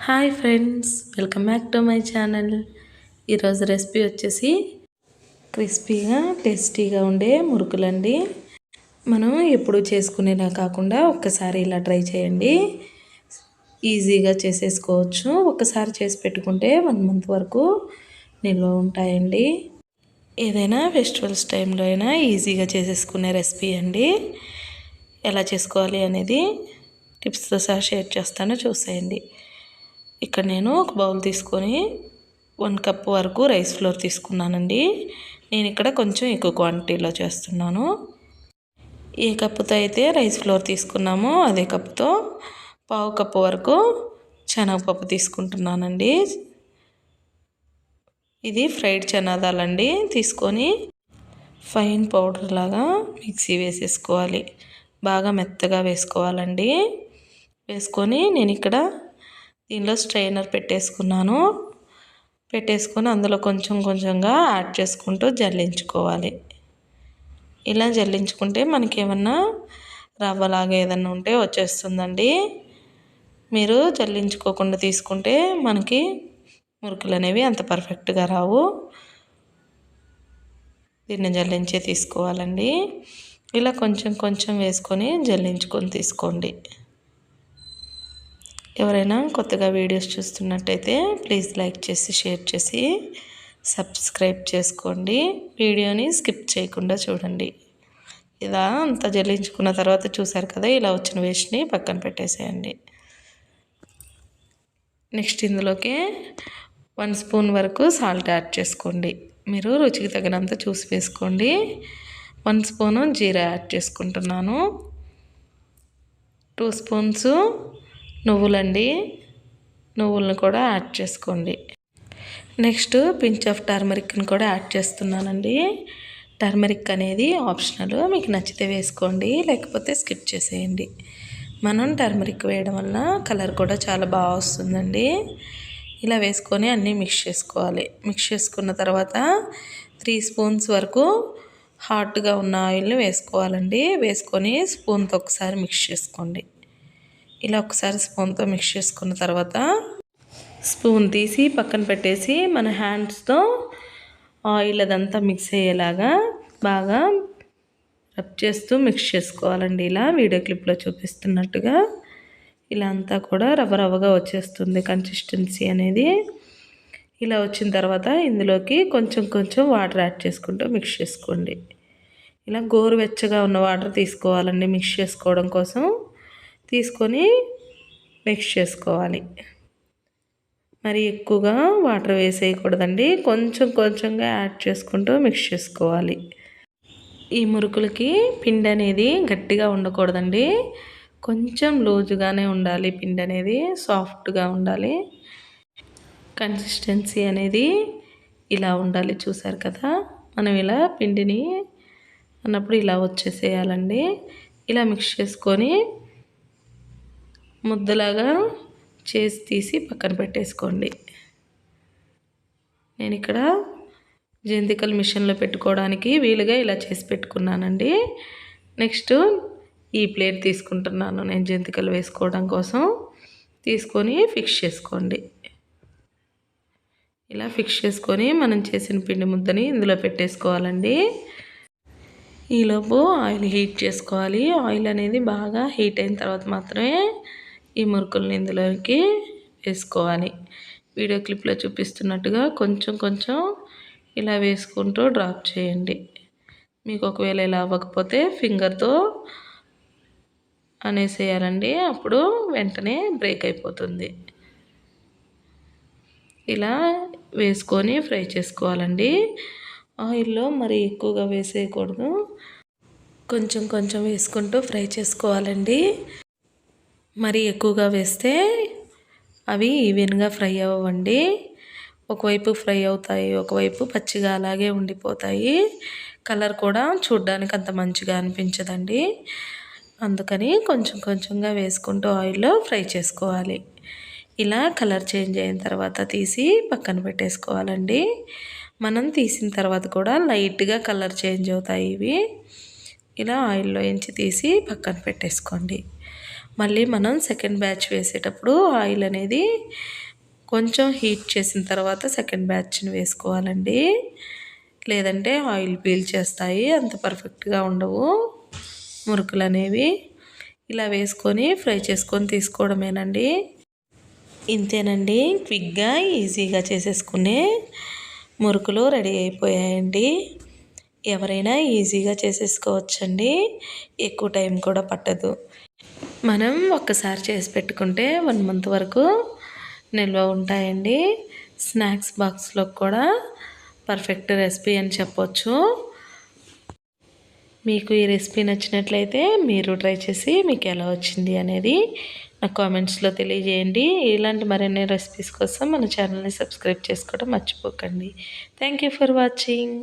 Hi friends, welcome back to my channel. ఈరోజు recipe వచ్చేసి క్రిస్పీగా టేస్టీగా ఉండే మురుకులండి. మనం ఎప్పుడు చేసుకునేలా కాకుండా ఒక్కసారి ఇలా ట్రై చేయండి. ఈజీగా చేసేసుకోవచ్చు. ఒక్కసారి చేసి పెట్టుకుంటే 1 మంత్ వరకు నిల్వ ఉంటాయండి. ఏదైనా ఫెస్టివల్స్ టైంలో అయినా ఈజీగా చేసేసుకునే రెసిపీ అండి. ఎలా చేసుకోవాలి అనేది టిప్స్తో సహా షేర్ చేస్తాను, చూసేయండి. ఇక్కడ నేను ఒక బౌల్ తీసుకొని 1 కప్ వరకు రైస్ ఫ్లోర్ తీసుకున్నానండి. నేను ఇక్కడ కొంచెం ఎక్కువ క్వాంటిటీలో చేస్తున్నాను. ఏ కప్పుతో అయితే రైస్ ఫ్లోర్ తీసుకున్నామో అదే కప్పుతో 1/2 కప్పు వరకు శనగపప్పు తీసుకుంటున్నానండి. ఇది ఫ్రైడ్ చనాదాలండి. తీసుకొని ఫైన్ పౌడర్ లాగా మిక్సీ వేసేసుకోవాలి. బాగా మెత్తగా వేసుకోవాలండి. వేసుకొని నేను ఇక్కడ దీనిలో స్ట్రైనర్ పెట్టేసుకొని అందులో కొంచెం కొంచెంగా యాడ్ చేసుకుంటూ జల్లించుకోవాలి. ఇలా జల్లించుకుంటే మనకి ఏమన్నా రవ్వలాగా ఏదన్నా ఉంటే వచ్చేస్తుందండి. మీరు జల్లించుకోకుండా తీసుకుంటే మనకి మురుకులు అనేవి అంత పర్ఫెక్ట్గా రావు. దీన్ని జల్లించే తీసుకోవాలండి. ఇలా కొంచెం కొంచెం వేసుకొని జల్లించుకొని తీసుకోండి. ఎవరైనా కొత్తగా వీడియోస్ చూస్తున్నట్టయితే ప్లీజ్ లైక్ చేసి షేర్ చేసి సబ్స్క్రైబ్ చేసుకోండి. వీడియోని స్కిప్ చేయకుండా చూడండి. ఇలా అంతా జల్లించుకున్న తర్వాత చూసారు కదా, ఇలా వచ్చిన వేస్ట్ని పక్కన పెట్టేసేయండి. నెక్స్ట్ ఇందులోకి 1 స్పూన్ వరకు సాల్ట్ యాడ్ చేసుకోండి. మీరు రుచికి తగినంత చూసి వేసుకోండి. 1 స్పూను జీరా యాడ్ చేసుకుంటున్నాను. 2 స్పూన్స్ నువ్వులండి. నువ్వులను కూడా యాడ్ చేసుకోండి. నెక్స్ట్ పించ్ ఆఫ్ టర్మరిక్ని కూడా యాడ్ చేస్తున్నానండి. టర్మరిక్ అనేది ఆప్షనల్, మీకు నచ్చితే వేసుకోండి, లేకపోతే స్కిప్ చేసేయండి. మనం టర్మరిక్ వేయడం వల్ల కలర్ కూడా చాలా బాగా వస్తుందండి. ఇలా వేసుకొని అన్నీ మిక్స్ చేసుకోవాలి. మిక్స్ చేసుకున్న తర్వాత 3 స్పూన్స్ వరకు హాట్గా ఉన్న ఆయిల్ని వేసుకోవాలండి. వేసుకొని స్పూన్తో ఒకసారి మిక్స్ చేసుకోండి. ఇలా ఒకసారి స్పూన్తో మిక్స్ చేసుకున్న తర్వాత స్పూన్ తీసి పక్కన పెట్టేసి మన హ్యాండ్స్తో ఆయిల్ అదంతా మిక్స్ అయ్యేలాగా బాగా రబ్ చేస్తూ మిక్స్ చేసుకోవాలండి. ఇలా వీడియో క్లిప్లో చూపిస్తున్నట్టుగా ఇలా అంతా కూడా రవ్వ రవ్వగా వచ్చేస్తుంది కన్సిస్టెన్సీ అనేది. ఇలా వచ్చిన తర్వాత ఇందులోకి కొంచెం కొంచెం వాటర్ యాడ్ చేసుకుంటూ మిక్స్ చేసుకోండి. ఇలా గోరువెచ్చగా ఉన్న వాటర్ తీసుకోవాలండి మిక్స్ చేసుకోవడం కోసం. తీసుకొని మిక్స్ చేసుకోవాలి. మరి ఎక్కువగా వాటర్ వేసేయకూడదండి. కొంచెం కొంచెంగా యాడ్ చేసుకుంటూ మిక్స్ చేసుకోవాలి. ఈ మురుకులకి పిండి అనేది గట్టిగా ఉండకూడదండి. కొంచెం లూజుగానే ఉండాలి. పిండి అనేది సాఫ్ట్గా ఉండాలి. కన్సిస్టెన్సీ అనేది ఇలా ఉండాలి. చూసారు కదా, మనం ఇలా పిండిని అన్నప్పుడు ఇలా వచ్చేసేయాలండి. ఇలా మిక్స్ చేసుకొని ముద్దలాగా చేసి తీసి పక్కన పెట్టేసుకోండి. నేను ఇక్కడ జంతికల మిషన్లో పెట్టుకోవడానికి వీలుగా ఇలా చేసి పెట్టుకున్నానండి. నెక్స్ట్ ఈ ప్లేట్ తీసుకుంటున్నాను నేను జంతికలు వేసుకోవడం కోసం. తీసుకొని ఫిక్స్ చేసుకోండి. ఇలా ఫిక్స్ చేసుకొని మనం చేసిన పిండి ముద్దని ఇందులో పెట్టేసుకోవాలండి. ఈలోపు ఆయిల్ హీట్ చేసుకోవాలి. ఆయిల్ అనేది బాగా హీట్ అయిన తర్వాత మాత్రమే ఈ మురుకుల్ని ఇందులోకి వేసుకోవాలి. వీడియో క్లిప్లో చూపిస్తున్నట్టుగా కొంచెం కొంచెం ఇలా వేసుకుంటూ డ్రాప్ చేయండి. మీకు ఒకవేళ ఇలా అవ్వకపోతే ఫింగర్తో అనేసేయాలండి. అప్పుడు వెంటనే బ్రేక్ అయిపోతుంది. ఇలా వేసుకొని ఫ్రై చేసుకోవాలండి. ఆయిల్లో మరి ఎక్కువగా వేసేయకూడదు. కొంచెం కొంచెం వేసుకుంటూ ఫ్రై చేసుకోవాలండి. మరి ఎక్కువగా వేస్తే అవి ఈవెన్గా ఫ్రై అవ్వండి. ఒకవైపు ఫ్రై అవుతాయి, ఒకవైపు పచ్చిగా అలాగే ఉండిపోతాయి. కలర్ కూడా చూడ్డానికి అంత మంచిగా అనిపించదండి. అందుకని కొంచెం కొంచెంగా వేసుకుంటూ ఆయిల్లో ఫ్రై చేసుకోవాలి. ఇలా కలర్ చేంజ్ అయిన తర్వాత తీసి పక్కన పెట్టేసుకోవాలండి. మనం తీసిన తర్వాత కూడా లైట్గా కలర్ చేంజ్ అవుతాయి ఇవి. ఇలా ఆయిల్లో ఎంచి తీసి పక్కన పెట్టేసుకోండి. మళ్ళీ మనం సెకండ్ బ్యాచ్ వేసేటప్పుడు ఆయిల్ అనేది కొంచెం హీట్ చేసిన తర్వాత సెకండ్ బ్యాచ్ని వేసుకోవాలండి. లేదంటే ఆయిల్ పీల్చేస్తాయి, అంత పర్ఫెక్ట్గా ఉండవు మురుకులు అనేవి. ఇలా వేసుకొని ఫ్రై చేసుకొని తీసుకోవడమేనండి. ఇంతేనండి, క్విక్గా ఈజీగా చేసేసుకునే మురుకులు రెడీ అయిపోయాయండి. ఎవరైనా ఈజీగా చేసేసుకోవచ్చండి, ఎక్కువ టైం కూడా పట్టదు. మనం ఒక్కసారి చేసి పెట్టుకుంటే 1 మంత్ వరకు నిల్వ ఉంటాయండి. స్నాక్స్ బాక్స్లో కూడా పర్ఫెక్ట్ రెసిపీ అని చెప్పొచ్చు. మీకు ఈ రెసిపీ నచ్చినట్లయితే మీరు ట్రై చేసి మీకు ఎలా వచ్చింది అనేది నాకు కామెంట్స్లో తెలియజేయండి. ఇలాంటి మరిన్ని రెసిపీస్ కోసం మన ఛానల్ని సబ్స్క్రైబ్ చేసుకోవడం మర్చిపోకండి. Thank you for watching.